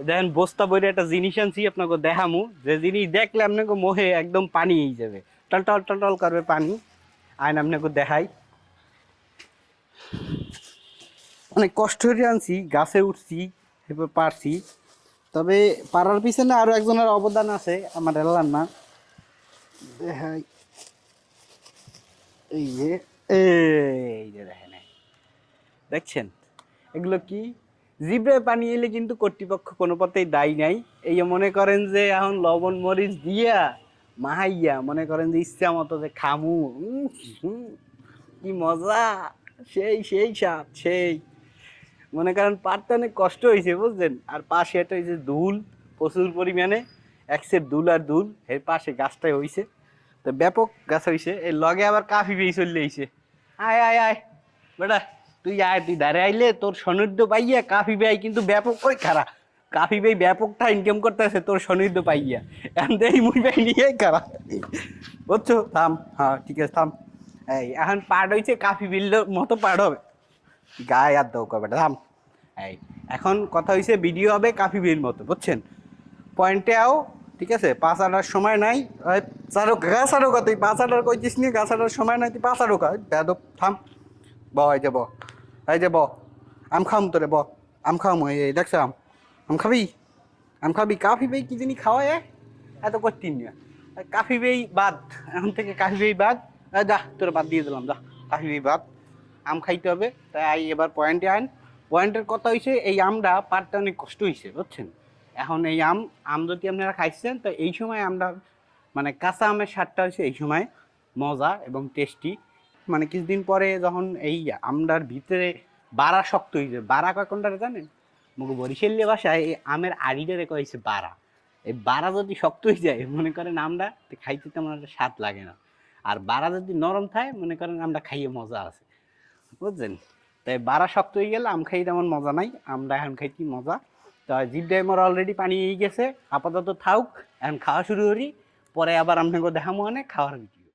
দেখেন বস্তা বইরে একটা জিনিস আনছি আপনাকে দেখামু, যে জিনিস দেখলে আপনাকে মোহে একদম পানি এই যাবে, টল টল টল টল করবে পানি। আইন আপনাকে দেখাই, অনেক কষ্ট করে আনছি, গাছে উঠছি, এরপর পারছি। তবে পারার পিছনে আরো একজনের অবদান আছে, আমার এলার না। দেখাই, এই যে, এই যে দেখেন, দেখছেন এগুলো কি? জিব্রায় পানি এলে কিন্তু কর্তৃপক্ষ কোনো পথেই দায়ী নাই। এই যে মনে করেন যে এখন লবণ মরিচ দিয়া মাহাইয়া মনে করেন যে ইচ্ছা মতো যে খামু, হুম, কি মজা, সেই সেই স্বাদ সেই। মনে করেন পারতে অনেক কষ্ট হয়েছে বুঝলেন। আর পাশে একটা হয়েছে দুল, প্রচুর পরিমাণে এক সেট দুল, আর দুল এর পাশে গাছটাই হয়েছে, তো ব্যাপক গাছ হয়েছে। এই লগে আবার কাফি বেয়ে চলে আইছে। আয় আয় আয় বেটা, তুই আয়, তুই দাঁড়ে আইলে তোর সনদ্য পাইয়া কাফি বেই কিন্তু ব্যাপক কই খারা। কাফি বেই ব্যাপকটা ইনকাম করতেছে তোর সনদ্য পাইয়া, এখন দেই মুই বেই নিয়ে খারা, বুঝছো? থাম, হ্যাঁ ঠিক আছে থাম। এই এখন পার্ট হয়েছে কাফি বিল মতো পার্ট হবে, গায়ে আর দাও কবে থাম। এই এখন কথা হয়েছে ভিডিও হবে কাফি বিল মতো, বুঝছেন? পয়েন্টে আও, ঠিক আছে? পাঁচ আটার সময় নাই। চারো গাছ আরো তুই পাঁচ আটার কইছিস নি, গাছ আটার সময় নাই, তুই পাঁচ আরো বেদব থাম। ব এই যে ব, এই যে ব, আম খাম তোরে ব, আম খাম, এই দেখছ আম, আম খাবি, আম খাবি? কাফি বেই কি জানি খাওয়ায়, এত করতিন না। কাফি বেই বাদ, এখন থেকে কাফি বেই বাদ। যা তোর বাদ দিয়ে দিলাম, যা কাফি বেই বাদ, আম খাইতে হবে। তাই এবার পয়েন্টে আইন। পয়েন্টের কথা হয়েছে এই আমটা পারতে অনেক কষ্ট হয়েছে বুঝছেন। এখন এই আম, আম যদি আপনারা খাইছেন তো এই সময় আমরা মানে কাঁচা আমের স্বাদটা হচ্ছে এই সময় মজা এবং টেস্টি। মানে কিছুদিন পরে যখন এই আমটার ভিতরে বাড়া শক্ত হয়ে যায়, বাড়া কয় কোনটা জানেন? মুখ বরিশাল্য ভাষায় এই আমের আড়িটারে কয়েছে বাড়া। এই বাড়া যদি শক্ত হয়ে যায় মনে করেন আমটা খাইতে তেমন একটা স্বাদ লাগে না। আর বাড়া যদি নরম থাকে মনে করেন আমটা খাইয়ে মজা আছে, বুঝছেন? তাই বাড়া শক্ত হয়ে গেলে আম খাই তেমন মজা নাই, আমরা এখন খাইছি মজা। তো জিভ আমার অলরেডি পানি হয়ে গেছে, আপাতত থাক, এখন খাওয়া শুরু করি, পরে আবার আপনাকে দেখামো অনেক খাওয়ার।